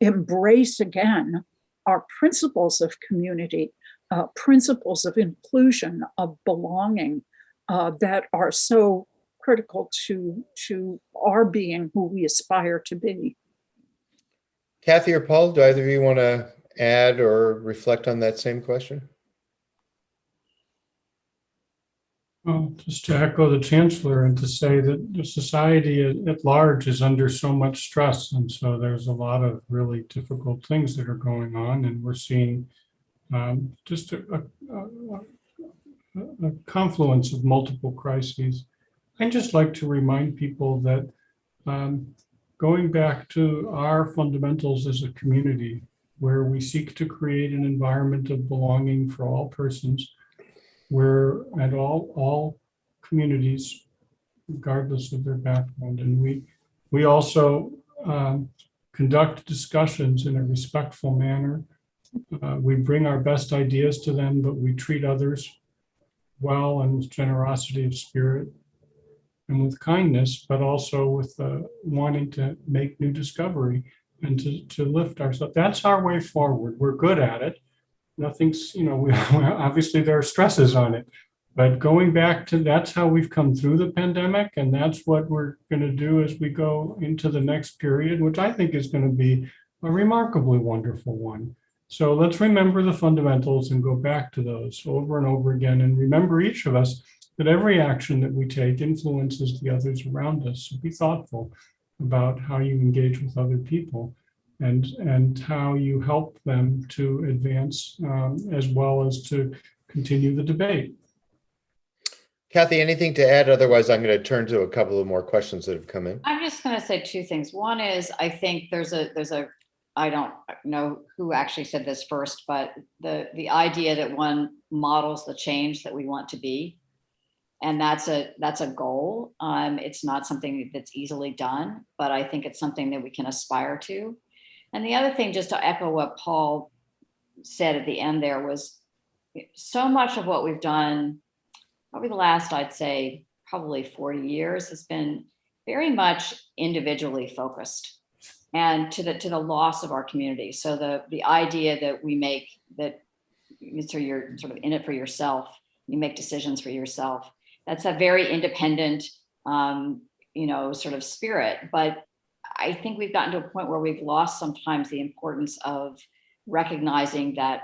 embrace again our principles of community, principles of inclusion, of belonging, that are so critical to our being who we aspire to be. Kathy or Paul, do either of you want to add or reflect on that same question? Well, just to echo the Chancellor and to say that the society at large is under so much stress. And so there's a lot of really difficult things that are going on. And we're seeing just a confluence of multiple crises. I'd just like to remind people that going back to our fundamentals as a community, where we seek to create an environment of belonging for all persons, where at all communities, regardless of their background, and we also conduct discussions in a respectful manner. We bring our best ideas to them, but we treat others well and with generosity of spirit and with kindness, but also with wanting to make new discovery and to lift ourselves. That's our way forward. We're good at it. Nothing's, obviously there are stresses on it, but going back to, that's how we've come through the pandemic. And that's what we're going to do as we go into the next period, which I think is going to be a remarkably wonderful one. So let's remember the fundamentals and go back to those over and over again. And remember, each of us, that every action that we take influences the others around us. So be thoughtful about how you engage with other people and how you help them to advance as well as to continue the debate. Kathy, anything to add? Otherwise, I'm going to turn to a couple of more questions that have come in. I'm just going to say two things. One is, I think there's a I don't know who actually said this first, but the idea that one models the change that we want to be. And that's a goal. It's not something that's easily done, but I think it's something that we can aspire to. And the other thing, just to echo what Paul said at the end there, was so much of what we've done over the last, I'd say, probably 40 years has been very much individually focused and to the loss of our community. So the idea that we make that, so you're sort of in it for yourself, you make decisions for yourself. That's a very independent, sort of spirit. But I think we've gotten to a point where we've lost sometimes the importance of recognizing that,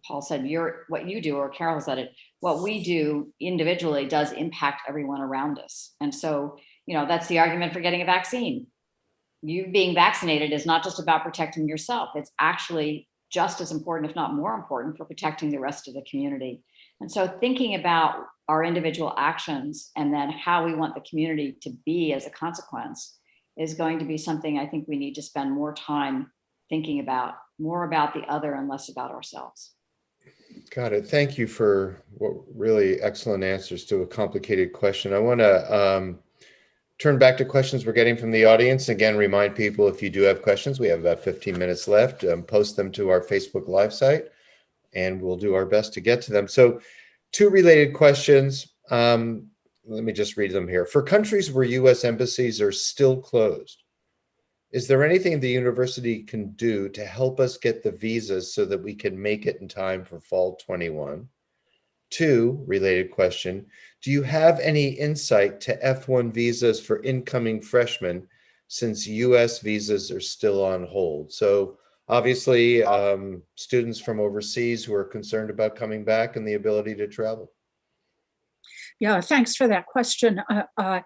Paul said, what you do, or Carol said it, what we do individually does impact everyone around us. And so, that's the argument for getting a vaccine. You being vaccinated is not just about protecting yourself. It's actually just as important, if not more important, for protecting the rest of the community. And so thinking about our individual actions and then how we want the community to be as a consequence is going to be something I think we need to spend more time thinking about, more about the other and less about ourselves. Got it. Thank you for really excellent answers to a complicated question. I want to turn back to questions we're getting from the audience. Again, remind people, if you do have questions, we have about 15 minutes left. Post them to our Facebook Live site, and we'll do our best to get to them. So, two related questions. Let me just read them here. For countries where U.S. embassies are still closed, is there anything the university can do to help us get the visas so that we can make it in time for fall 21? Two, related question, do you have any insight to F1 visas for incoming freshmen since U.S. visas are still on hold? So obviously, students from overseas who are concerned about coming back and the ability to travel. Yeah, thanks for that question. Our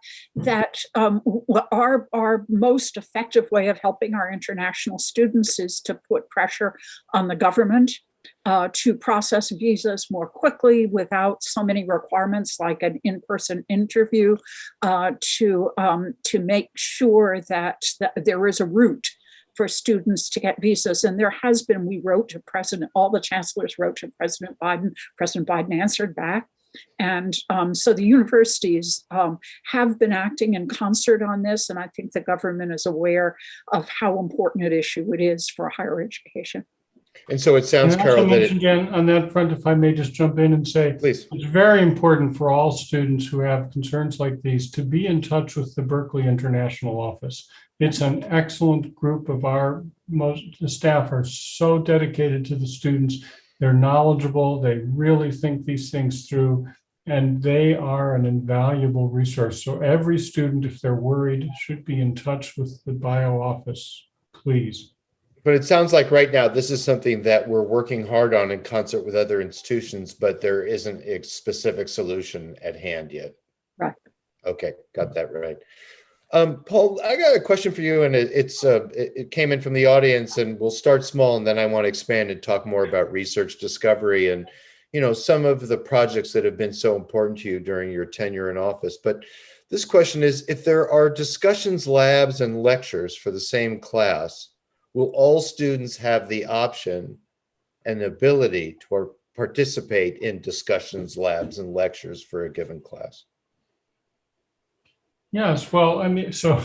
most effective way of helping our international students is to put pressure on the government to process visas more quickly without so many requirements like an in-person interview, to make sure that there is a route for students to get visas. And there has been, we wrote to all the chancellors wrote to President Biden. President Biden answered back. And so the universities have been acting in concert on this. And I think the government is aware of how important an issue it is for higher education. And so it sounds, Carol, that again, on that front, if I may just jump in and say, please. It's very important for all students who have concerns like these to be in touch with the Berkeley International Office. It's an excellent group of the staff are so dedicated to the students. They're knowledgeable. They really think these things through, and they are an invaluable resource. So every student, if they're worried, should be in touch with the bio office, please. But it sounds like right now, this is something that we're working hard on in concert with other institutions, but there isn't a specific solution at hand yet. Right. Okay, got that right. Paul, I got a question for you, and it came in from the audience, and we'll start small, and then I want to expand and talk more about research discovery and, some of the projects that have been so important to you during your tenure in office. But this question is, if there are discussions, labs, and lectures for the same class, will all students have the option and ability to participate in discussions, labs, and lectures for a given class? Yes, well, I mean, so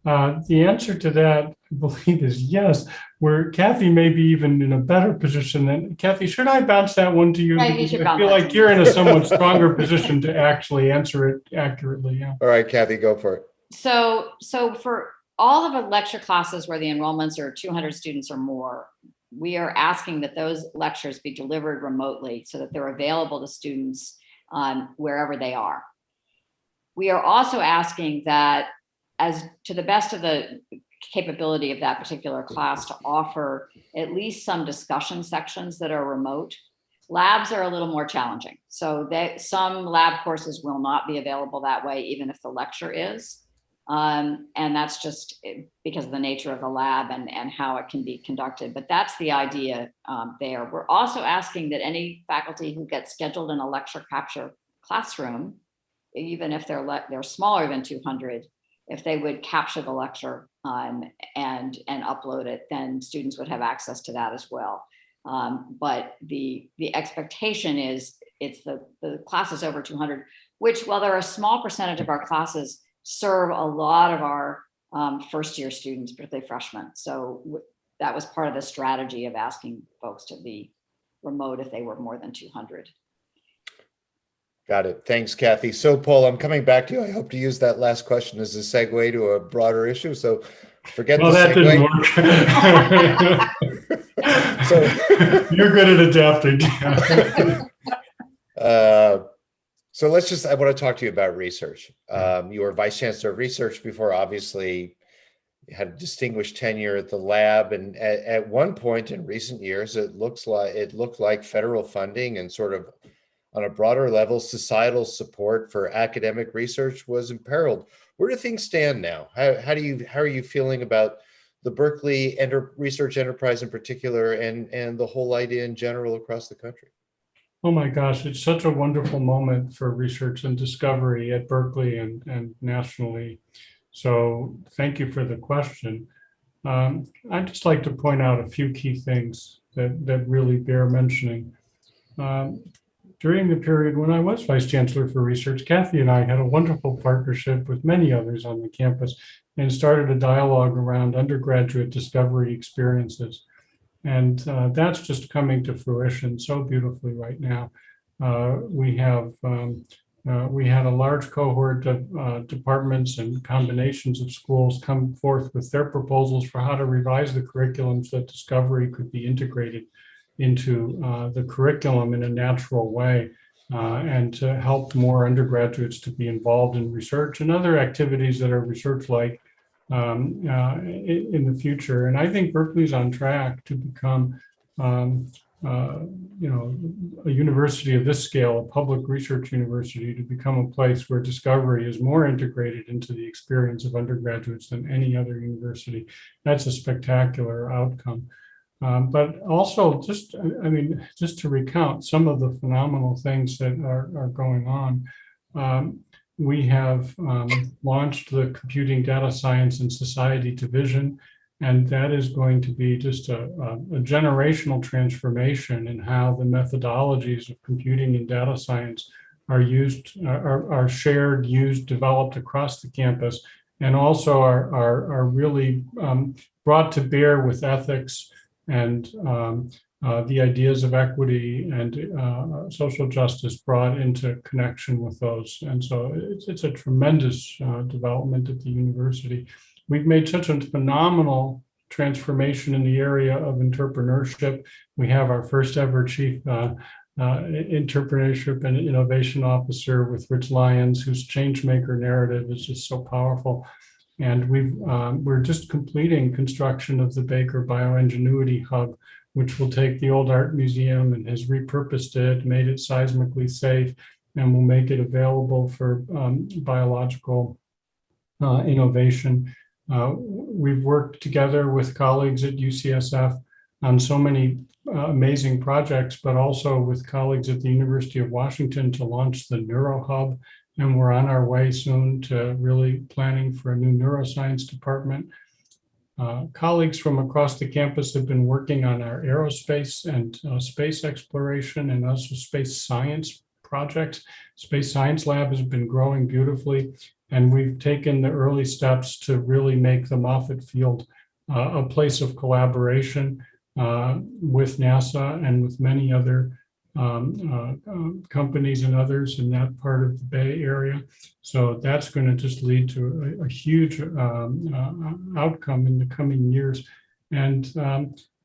the answer to that, I believe, is yes. Where Kathy may be even in a better position than Kathy. Should I bounce that one to you? Yeah, Because you should I feel bounce like you're in a somewhat stronger position to actually answer it accurately. Yeah. All right, Kathy, go for it. So for all of the lecture classes where the enrollments are 200 students or more, we are asking that those lectures be delivered remotely so that they're available to students wherever they are. We are also asking that, as to the best of the capability of that particular class, to offer at least some discussion sections that are remote. Labs are a little more challenging. So some lab courses will not be available that way, even if the lecture is. And that's just because of the nature of the lab and how it can be conducted. But that's the idea there. We're also asking that any faculty who get scheduled in a lecture capture classroom, even if they're smaller than 200, if they would capture the lecture and upload it, then students would have access to that as well. But the expectation is it's the classes over 200, which, while they're a small percentage of our classes, serve a lot of our first year students, particularly freshmen. So that was part of the strategy of asking folks to be remote if they were more than 200. Got it. Thanks, Kathy. So, Paul, I'm coming back to you. I hope to use that last question as a segue to a broader issue. So forget the that segue. Didn't work. So you're good at adapting. So I want to talk to you about research. You were Vice Chancellor of Research before, obviously you had a distinguished tenure at the lab. And at one point in recent years, it looked like federal funding and sort of on a broader level, societal support for academic research was imperiled. Where do things stand now? How are you feeling about the Berkeley research enterprise in particular, and the whole idea in general across the country? Oh my gosh, it's such a wonderful moment for research and discovery at Berkeley and nationally. So thank you for the question. I'd just like to point out a few key things that really bear mentioning. During the period when I was Vice Chancellor for Research, Kathy and I had a wonderful partnership with many others on the campus and started a dialogue around undergraduate discovery experiences. And that's just coming to fruition so beautifully right now. We had a large cohort of departments and combinations of schools come forth with their proposals for how to revise the curriculum so that discovery could be integrated into the curriculum in a natural way, and to help more undergraduates to be involved in research and other activities that are research-like in the future. And I think Berkeley's on track to become, a university of this scale, a public research university, to become a place where discovery is more integrated into the experience of undergraduates than any other university. That's a spectacular outcome. But also, just to recount some of the phenomenal things that are going on, we have launched the Computing, Data Science, and Society Division. And that is going to be just a generational transformation in how the methodologies of computing and data science are used, are shared, used, developed across the campus, and also are really brought to bear with ethics and the ideas of equity and social justice brought into connection with those. And so it's a tremendous development at the university. We've made such a phenomenal transformation in the area of entrepreneurship. We have our first ever chief entrepreneurship and innovation officer with Rich Lyons, whose changemaker narrative is just so powerful. And we're just completing construction of the Baker Bioingenuity Hub, which will take the old art museum and has repurposed it, made it seismically safe, and will make it available for biological innovation. We've worked together with colleagues at UCSF on so many amazing projects, but also with colleagues at the University of Washington to launch the NeuroHub. And we're on our way soon to really planning for a new neuroscience department. Colleagues from across the campus have been working on our aerospace and space exploration and also space science projects. Space Science Lab has been growing beautifully, and we've taken the early steps to really make the Moffett Field a place of collaboration with NASA and with many other companies and others in that part of the Bay Area. So that's going to just lead to a huge outcome in the coming years. And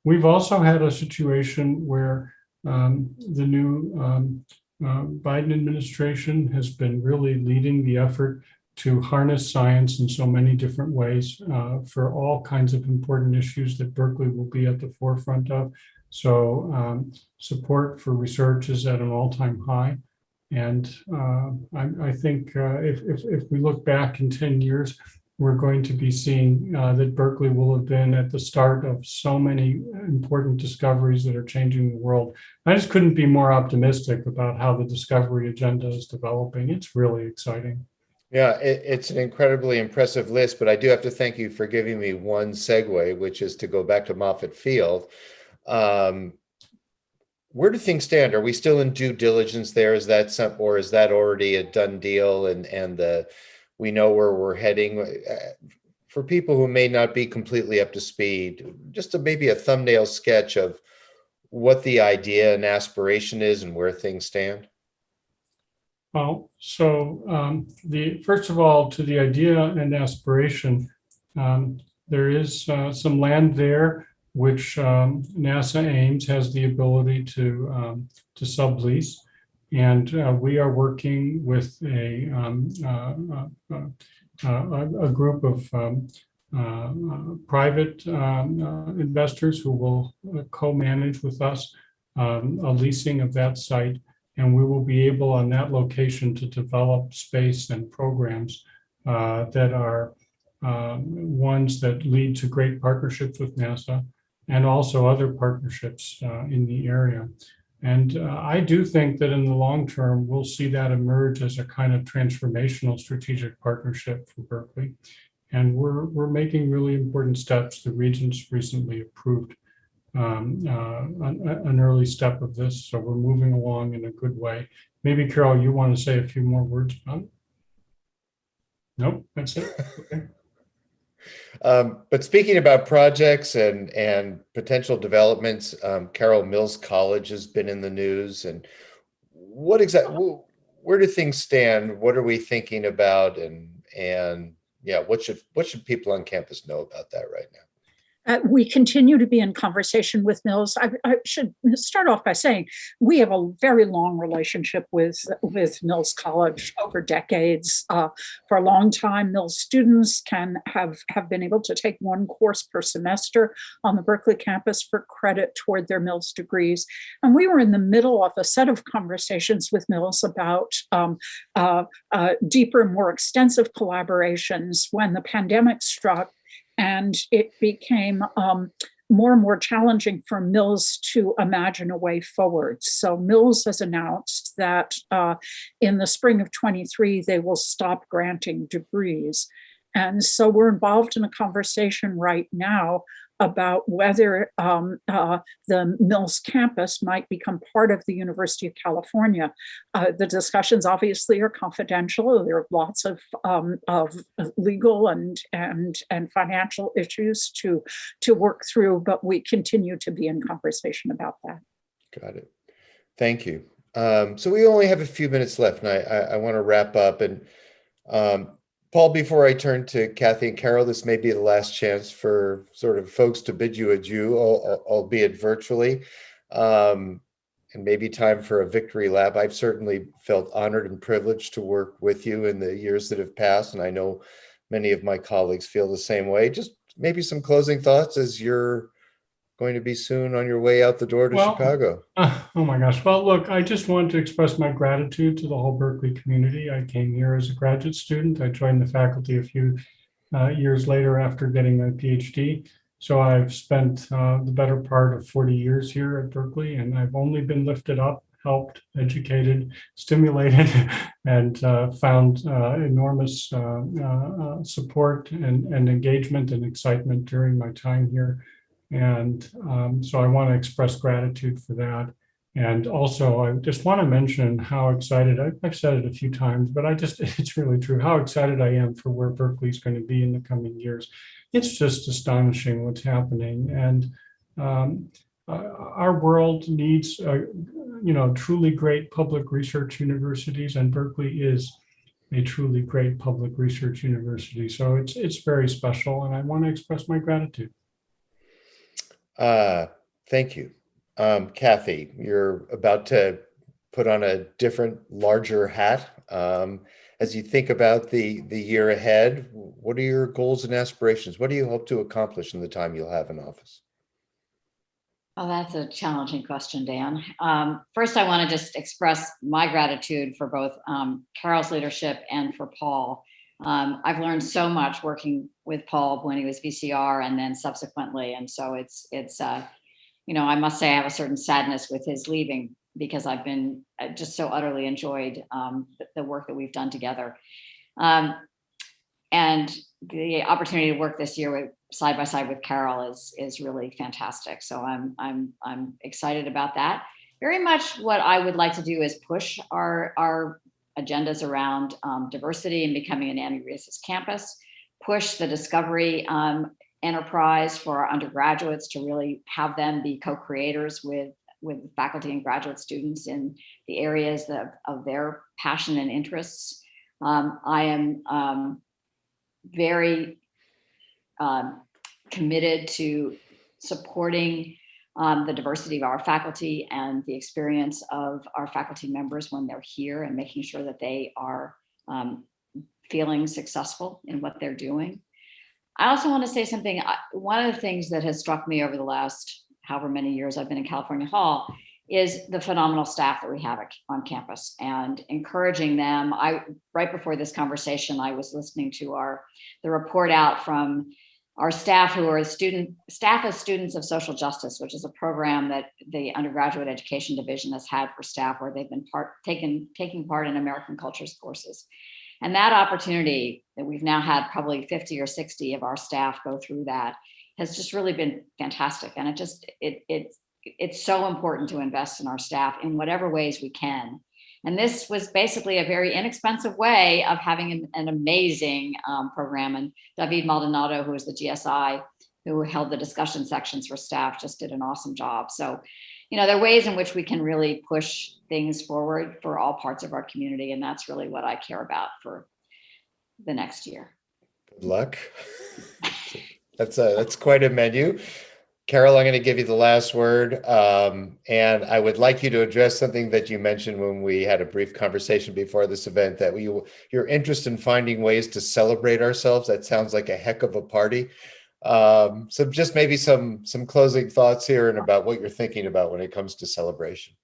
we've also had a situation where the new Biden administration has been really leading the effort to harness science in so many different ways for all kinds of important issues that Berkeley will be at the forefront of. So support for research is at an all-time high. And I think if we look back in 10 years, we're going to be seeing that Berkeley will have been at the start of so many important discoveries that are changing the world. I just couldn't be more optimistic about how the discovery agenda is developing. It's really exciting. Yeah, it's an incredibly impressive list, but I do have to thank you for giving me one segue, which is to go back to Moffett Field. Where do things stand? Are we still in due diligence there? Is that or is that already a done deal? And we know where we're heading. For people who may not be completely up to speed, just maybe a thumbnail sketch of what the idea and aspiration is and where things stand. Well, so first of all, to the idea and aspiration, there is some land there which NASA Ames has the ability to sublease, and we are working with a group of private investors who will co-manage with us a leasing of that site. And we will be able on that location to develop space and programs that are ones that lead to great partnerships with NASA and also other partnerships in the area. And I do think that in the long term, we'll see that emerge as a kind of transformational strategic partnership for Berkeley. And we're making really important steps. The Regents recently approved an early step of this. So we're moving along in a good way. Maybe Carol, you want to say a few more words about it? Nope, that's it. Okay. But speaking about projects and potential developments, Carroll Mills College has been in the news. And what exactly, where do things stand? What are we thinking about? And yeah, what should people on campus know about that right now? We continue to be in conversation with Mills. I should start off by saying we have a very long relationship with Mills College over decades. For a long time, Mills students have been able to take one course per semester on the Berkeley campus for credit toward their Mills degrees. And we were in the middle of a set of conversations with Mills about deeper, more extensive collaborations when the pandemic struck. And it became more and more challenging for Mills to imagine a way forward. So Mills has announced that in the spring of 23, they will stop granting degrees. And so we're involved in a conversation right now about whether the Mills campus might become part of the University of California. The discussions obviously are confidential. There are lots of legal and financial issues to work through, but we continue to be in conversation about that. Got it. Thank you. So we only have a few minutes left, and I want to wrap up. And Paul, before I turn to Cathy and Carol, this may be the last chance for sort of folks to bid you adieu, albeit virtually, and maybe time for a victory lap. I've certainly felt honored and privileged to work with you in the years that have passed, and I know many of my colleagues feel the same way. Just maybe some closing thoughts as you're going to be soon on your way out the door to Chicago. Oh my gosh. Well, look, I just want to express my gratitude to the whole Berkeley community. I came here as a graduate student. I joined the faculty a few years later after getting my PhD. So I've spent the better part of 40 years here at Berkeley, and I've only been lifted up, helped, educated, stimulated, and found enormous support and engagement and excitement during my time here. And so I want to express gratitude for that. And also, I just want to mention how excited, I've said it a few times, but it's really true, how excited I am for where Berkeley is going to be in the coming years. It's just astonishing what's happening. And our world needs, truly great public research universities, and Berkeley is a truly great public research university. So it's very special, and I want to express my gratitude. Thank you. Cathy, you're about to put on a different, larger hat. As you think about the year ahead, what are your goals and aspirations? What do you hope to accomplish in the time you'll have in office? Oh, that's a challenging question, Dan. First, I want to just express my gratitude for both Carol's leadership and for Paul. I've learned so much working with Paul when he was VCR and then subsequently. And so it's I must say I have a certain sadness with his leaving, because I've been just so utterly enjoyed the work that we've done together. And the opportunity to work this year side by side with Carol is really fantastic. So I'm excited about that. Very much what I would like to do is push our agendas around diversity and becoming an anti-racist campus, push the discovery enterprise for our undergraduates to really have them be co-creators with faculty and graduate students in the areas of their passion and interests. I am very committed to supporting the diversity of our faculty and the experience of our faculty members when they're here, and making sure that they are feeling successful in what they're doing. I also want to say something. One of the things that has struck me over the last however many years I've been in California Hall is the phenomenal staff that we have on campus, and encouraging them. Right before this conversation, I was listening to the report out from our staff, who are staff of Students of Social Justice, which is a program that the Undergraduate Education Division has had for staff, where they've been taking part in American cultures courses. And that opportunity that we've now had probably 50 or 60 of our staff go through that has just really been fantastic. And it's so important to invest in our staff in whatever ways we can. And this was basically a very inexpensive way of having an amazing program. And David Maldonado, who was the GSI, who held the discussion sections for staff, just did an awesome job. So, there are ways in which we can really push things forward for all parts of our community. And that's really what I care about for the next year. Good luck. That's quite a menu. Carol, I'm going to give you the last word. And I would like you to address something that you mentioned when we had a brief conversation before this event, that your interest in finding ways to celebrate ourselves. That sounds like a heck of a party. So just maybe some closing thoughts here and about what you're thinking about when it comes to celebration.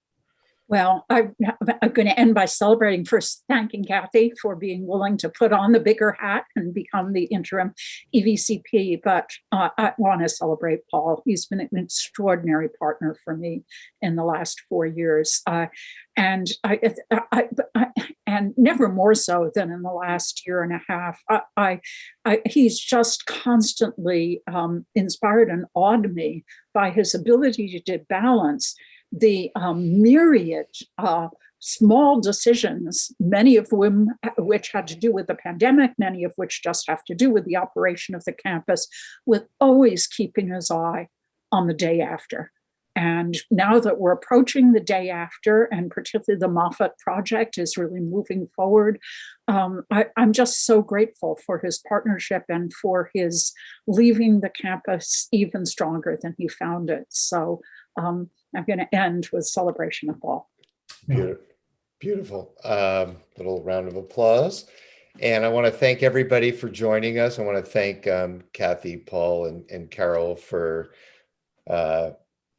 Well, I'm going to end by celebrating, first thanking Kathy for being willing to put on the bigger hat and become the interim EVCP. But I want to celebrate Paul. He's been an extraordinary partner for me in the last 4 years. And and never more so than in the last year and a half. He's just constantly inspired and awed me by his ability to balance the myriad small decisions, many of which had to do with the pandemic, many of which just have to do with the operation of the campus, with always keeping his eye on the day after. And now that we're approaching the day after, and particularly the Moffat project is really moving forward, I'm just so grateful for his partnership and for his leaving the campus even stronger than he found it. So I'm going to end with celebration of Paul. Beautiful. Little round of applause. And I want to thank everybody for joining us. I want to thank Kathy, Paul, and Carol for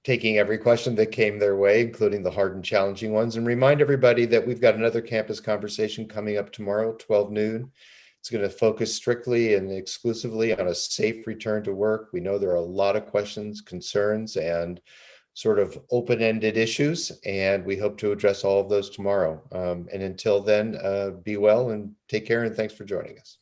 taking every question that came their way, including the hard and challenging ones, and remind everybody that we've got another campus conversation coming up tomorrow, 12 noon. It's going to focus strictly and exclusively on a safe return to work. We know there are a lot of questions, concerns, and sort of open-ended issues, and we hope to address all of those tomorrow. And until then, be well and take care, and thanks for joining us.